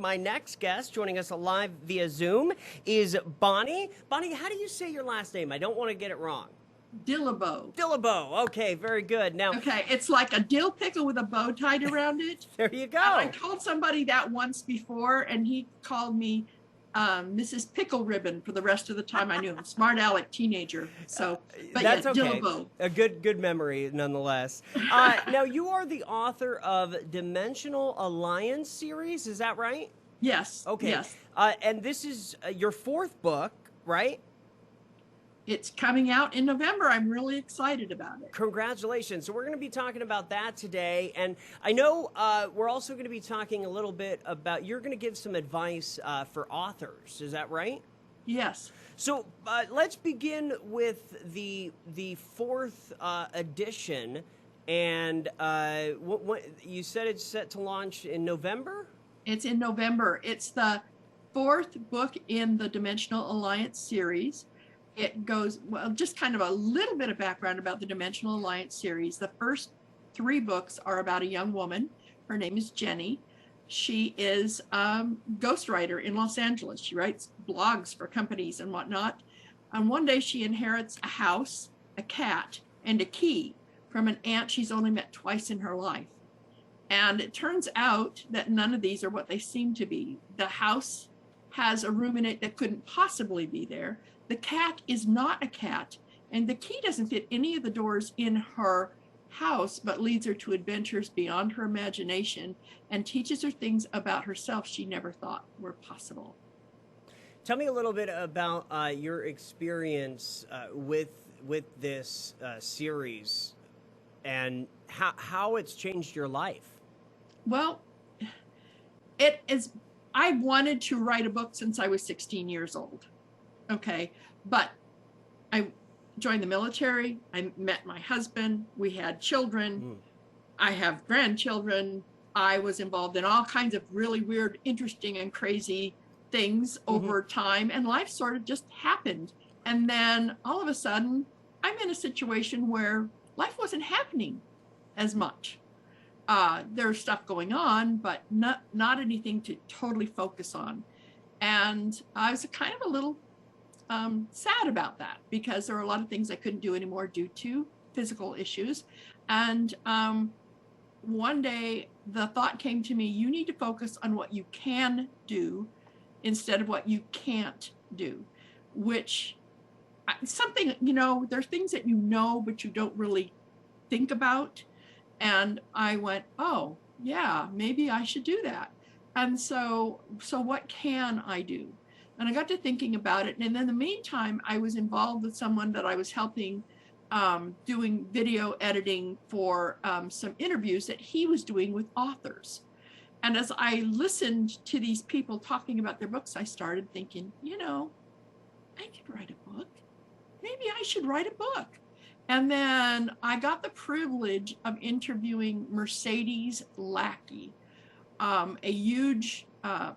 My next guest, joining us live via Zoom, is Bonnie. Bonnie, how do you say your last name? I don't want to get it wrong. Dillabough. Dillabough. Okay, very good. Now, okay, it's like a dill pickle with a bow tied around it. There you go. And I told somebody that once before, and he called me Mrs. Pickle Ribbon for the rest of the time I knew him. Smart aleck teenager. So, but that's yeah, okay. Dillabough. A good memory, nonetheless. Now, you are the author of Dimensional Alliance series. Is that right? Yes. Okay. Yes. And this is your fourth book, right? It's coming out in November. I'm really excited about it. Congratulations. So we're going to be talking about that today. And I know we're also going to be talking a little bit about, you're going to give some advice for authors. Is that right? Yes. So let's begin with the fourth edition. And what you said it's set to launch in November? It's in November. It's the fourth book in the Dimensional Alliance series. It goes, well, just kind of a little bit of background about the Dimensional Alliance series. The first three books are about a young woman. Her name is Jenny. She is a ghostwriter in Los Angeles. She writes blogs for companies and whatnot. And one day she inherits a house, a cat, and a key from an aunt she's only met twice in her life. And it turns out that none of these are what they seem to be. The house has a room in it that couldn't possibly be there. The cat is not a cat, and the key doesn't fit any of the doors in her house, but leads her to adventures beyond her imagination and teaches her things about herself she never thought were possible. Tell me a little bit about your experience with this series and how it's changed your life. Well, it is. I've wanted to write a book since I was 16 years old. Okay, but I joined the military. I met my husband. We had children. I have grandchildren. I was involved in all kinds of really weird, interesting, and crazy things over time, and life sort of just happened. And then all of a sudden, I'm in a situation where life wasn't happening as much. There's stuff going on, but not anything to totally focus on. And I was kind of a little sad about that because there were a lot of things I couldn't do anymore due to physical issues. And one day the thought came to me, you need to focus on what you can do instead of what you can't do, which something, there's things that but you don't really think about. And I went, oh yeah, maybe I should do that. And so what can I do? And I got to thinking about it. And in the meantime, I was involved with someone that I was helping doing video editing for some interviews that he was doing with authors. And as I listened to these people talking about their books, I started thinking, I could write a book. Maybe I should write a book. And then I got the privilege of interviewing Mercedes Lackey, a huge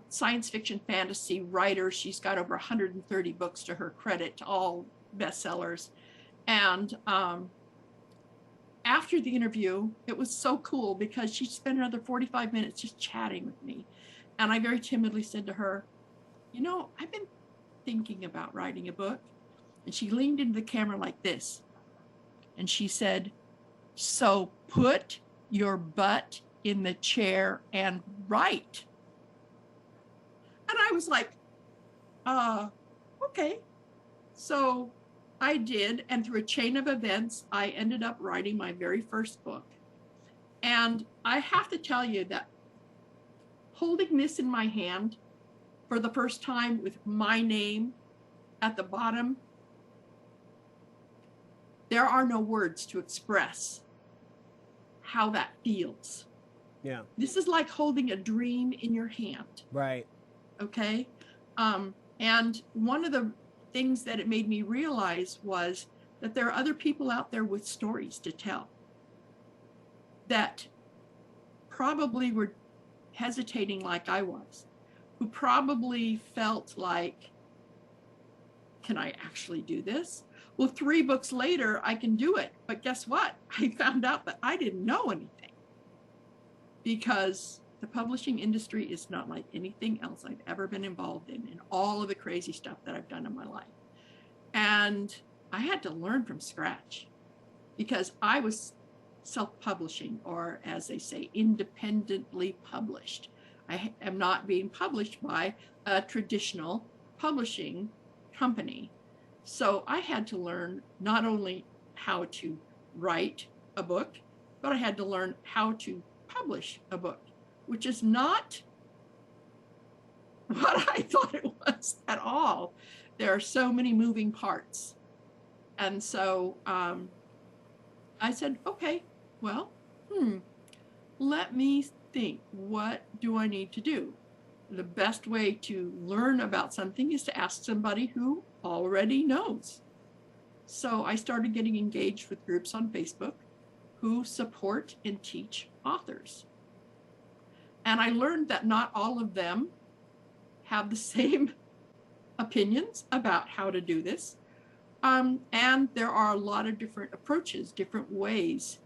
science fiction fantasy writer. She's got over 130 books to her credit, all bestsellers. And after the interview, it was so cool because she spent another 45 minutes just chatting with me. And I very timidly said to her, I've been thinking about writing a book. And she leaned into the camera like this. And she said, so put your butt in the chair and write. And I was like, okay. So I did. And through a chain of events, I ended up writing my very first book. And I have to tell you that holding this in my hand for the first time with my name at the bottom, there are no words to express how that feels. Yeah. This is like holding a dream in your hand. Right. Okay. And one of the things that it made me realize was that there are other people out there with stories to tell that probably were hesitating like I was, who probably felt like, can I actually do this? Well, 3 books later, I can do it. But guess what? I found out that I didn't know anything because The publishing industry is not like anything else I've ever been involved in all of the crazy stuff that I've done in my life. And I had to learn from scratch because I was self-publishing, or as they say, independently published. I am not being published by a traditional publishing company. So I had to learn not only how to write a book, but I had to learn how to publish a book, which is not what I thought it was at all. There are so many moving parts. And so I said, okay, well, let me think, what do I need to do? The best way to learn about something is to ask somebody who already knows. So I started getting engaged with groups on Facebook who support and teach authors. And I learned that not all of them have the same opinions about how to do this. And there are a lot of different approaches, different ways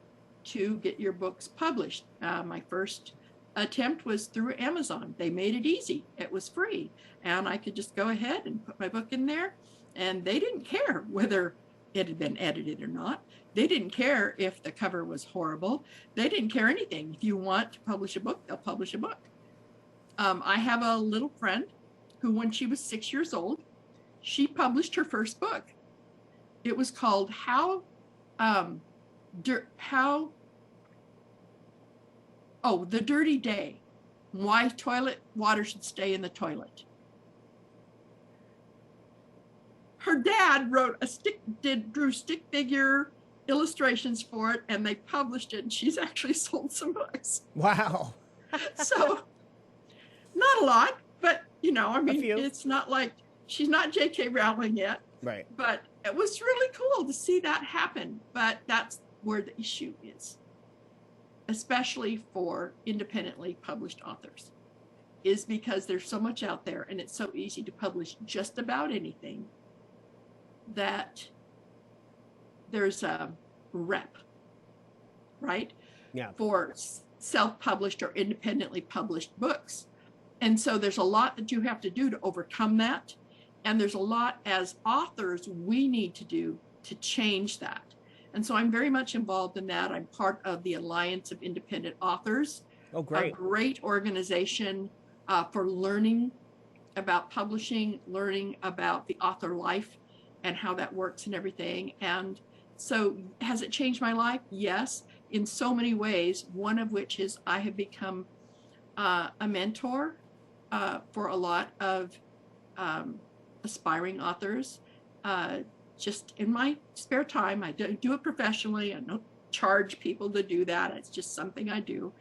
to get your books published. My first attempt was through Amazon. They made it easy. It was free. And I could just go ahead and put my book in there. And they didn't care whether it had been edited or not. They didn't care if the cover was horrible. They didn't care anything. If you want to publish a book, they'll publish a book. I have a little friend who, when she was 6 years old, she published her first book. It was called The Dirty Day, Why Toilet Water Should Stay in the Toilet. Her dad drew stick figure illustrations for it, and they published it, and she's actually sold some books. Wow. So, not a lot, but, I mean, few. it's not like she's not J.K. Rowling yet. Right. But it was really cool to see that happen. But that's where the issue is, especially for independently published authors, is because there's so much out there and it's so easy to publish just about anything that there's a rep, right? Yeah. For self-published or independently published books. And so there's a lot that you have to do to overcome that. And there's a lot as authors we need to do to change that. And so I'm very much involved in that. I'm part of the Alliance of Independent Authors. Oh, great. A great organization for learning about publishing, learning about the author life and how that works and everything. And so has it changed my life? Yes, in so many ways, one of which is I have become a mentor for a lot of aspiring authors. Just in my spare time. I don't do it professionally. I don't charge people to do that. It's just something I do.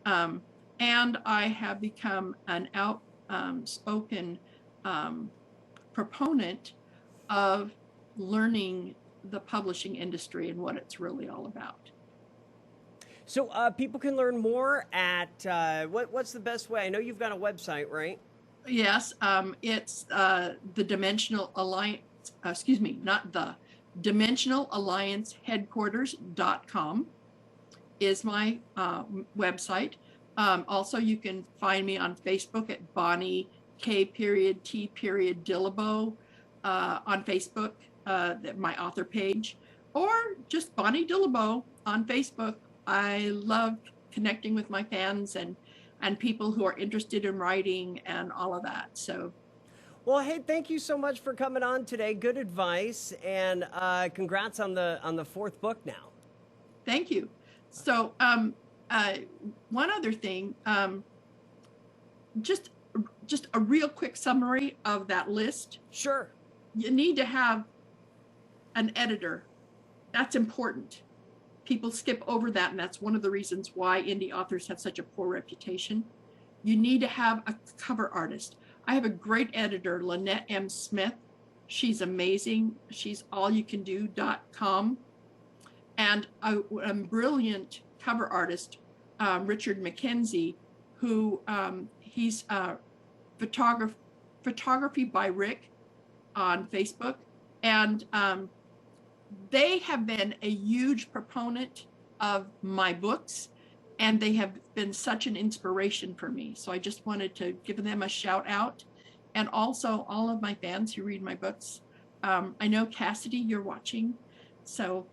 And I have become an outspoken proponent of learning the publishing industry and what it's really all about. So people can learn more at, what's the best way? I know you've got a website, right? Yes, it's the Dimensional Alliance, Dimensional Alliance Headquarters.com is my website. Also, you can find me on Facebook at Bonnie K.T. Dillabough on Facebook, my author page, or just Bonnie Dillabough on Facebook. I love connecting with my fans and people who are interested in writing and all of that. So, well, hey, thank you so much for coming on today. Good advice, and congrats on the fourth book now. Thank you. So, one other thing, just a real quick summary of that list. Sure. You need to have an editor. That's important. People skip over that, and that's one of the reasons why indie authors have such a poor reputation. You need to have a cover artist. I have a great editor, Lynette M. Smith. She's amazing. She's allyoucando.com. And a brilliant cover artist, Richard McKenzie, who he's Photography by Rick on Facebook. And they have been a huge proponent of my books and they have been such an inspiration for me. So I just wanted to give them a shout out. And also all of my fans who read my books. I know Cassidy, you're watching. So,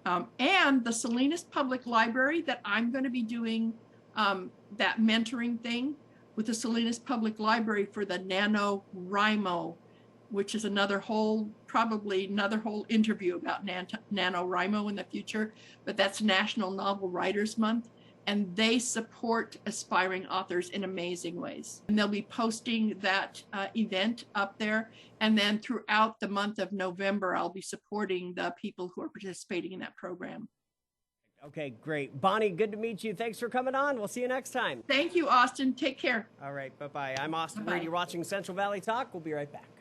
and the Salinas Public Library, that I'm going to be doing that mentoring thing with the Salinas Public Library for the NaNoWriMo, which is probably another whole interview about NaNoWriMo in the future, but that's National Novel Writers Month. And they support aspiring authors in amazing ways. And they'll be posting that event up there. And then throughout the month of November, I'll be supporting the people who are participating in that program. Okay, great. Bonnie, good to meet you. Thanks for coming on. We'll see you next time. Thank you, Austin. Take care. All right, bye-bye. I'm Austin Bye-bye. Reed. You're watching Central Valley Talk. We'll be right back.